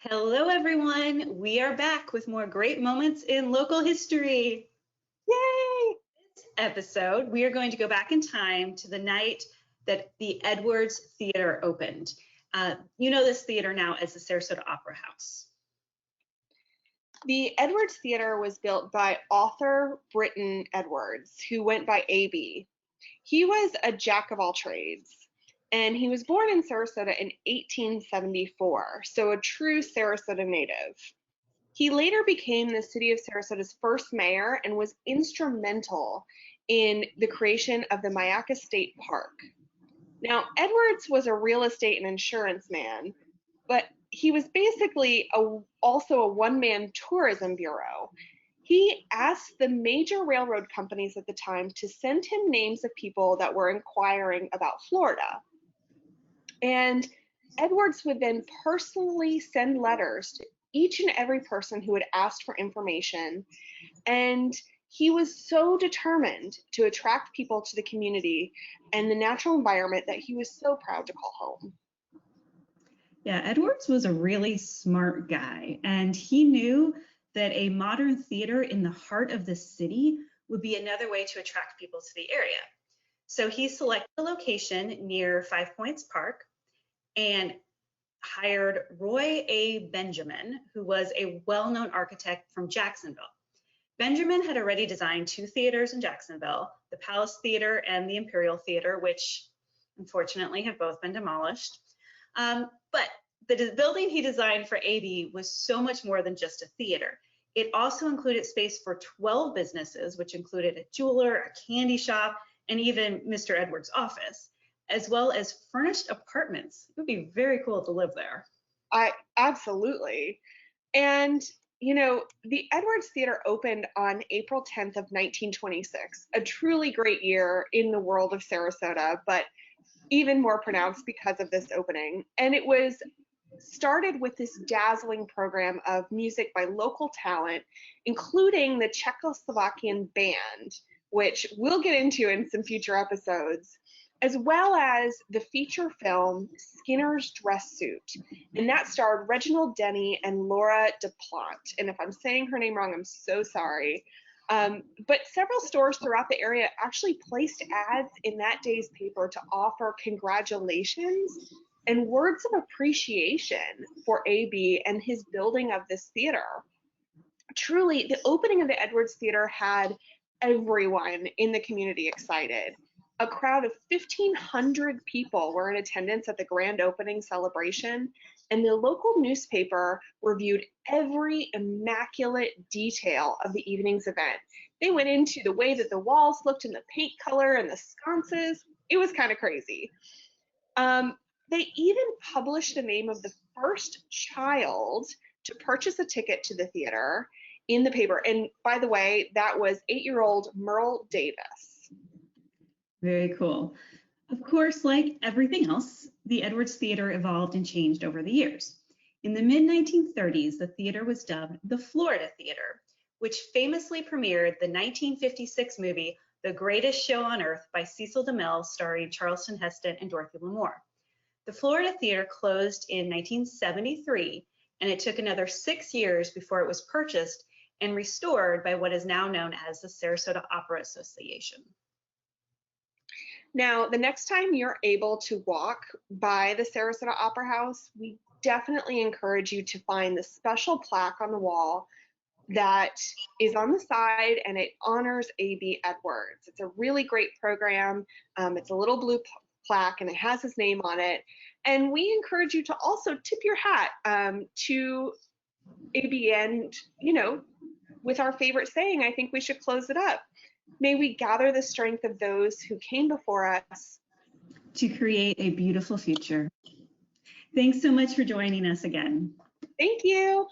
Hello, everyone. We are back with more great moments in local history. Yay! This episode, we are going to go back in time to the night that the Edwards Theater opened. You know this theater now as the Sarasota Opera House. The Edwards Theater was built by Arthur Britton Edwards, who went by AB. He was a jack of all trades, and he was born in Sarasota in 1874, so a true Sarasota native. He later became the city of Sarasota's first mayor and was instrumental in the creation of the Mayaca State Park. Now, Edwards was a real estate and insurance man, but he was basically also a one-man tourism bureau. He asked the major railroad companies at the time to send him names of people that were inquiring about Florida. And Edwards would then personally send letters to each and every person who had asked for information. And he was so determined to attract people to the community and the natural environment that he was so proud to call home. Yeah, Edwards was a really smart guy, and he knew that a modern theater in the heart of the city would be another way to attract people to the area. So he selected a location near Five Points Park and hired Roy A. Benjamin, who was a well-known architect from Jacksonville. Benjamin had already designed two theaters in Jacksonville, the Palace Theater and the Imperial Theater, which unfortunately have both been demolished. But the building he designed for AB was so much more than just a theater. It also included space for 12 businesses, which included a jeweler, a candy shop, and even Mr. Edwards' office, as well as furnished apartments. It would be very cool to live there. Absolutely. And the Edwards Theater opened on April 10th of 1926, a truly great year in the world of Sarasota, but even more pronounced because of this opening. And it was started with this dazzling program of music by local talent, including the Czechoslovakian band, which we'll get into in some future episodes, as well as the feature film Skinner's Dress Suit. And that starred Reginald Denny and Laura DuPont. And if I'm saying her name wrong, I'm so sorry. But several stores throughout the area actually placed ads in that day's paper to offer congratulations and words of appreciation for AB and his building of this theater. Truly, the opening of the Edwards Theater had everyone in the community excited. A crowd of 1,500 people were in attendance at the grand opening celebration, and the local newspaper reviewed every immaculate detail of the evening's event. They went into the way that the walls looked and the paint color and the sconces. It was kind of crazy. They even published the name of the first child to purchase a ticket to the theater in the paper. And by the way, that was 8-year-old Merle Davis. Very cool. Of course, like everything else, the Edwards Theater evolved and changed over the years. In the mid-1930s, the theater was dubbed the Florida Theater, which famously premiered the 1956 movie The Greatest Show on Earth by Cecil DeMille, starring Charlton Heston and Dorothy Lamour. The Florida Theater closed in 1973, and it took another 6 years before it was purchased and restored by what is now known as the Sarasota Opera Association. Now, the next time you're able to walk by the Sarasota Opera House, we definitely encourage you to find the special plaque on the wall that is on the side, and it honors A.B. Edwards. It's a really great program. It's a little blue plaque, and it has his name on it. And we encourage you to also tip your hat to A.B. And, with our favorite saying, I think we should close it up. May we gather the strength of those who came before us to create a beautiful future. Thanks so much for joining us again. Thank you.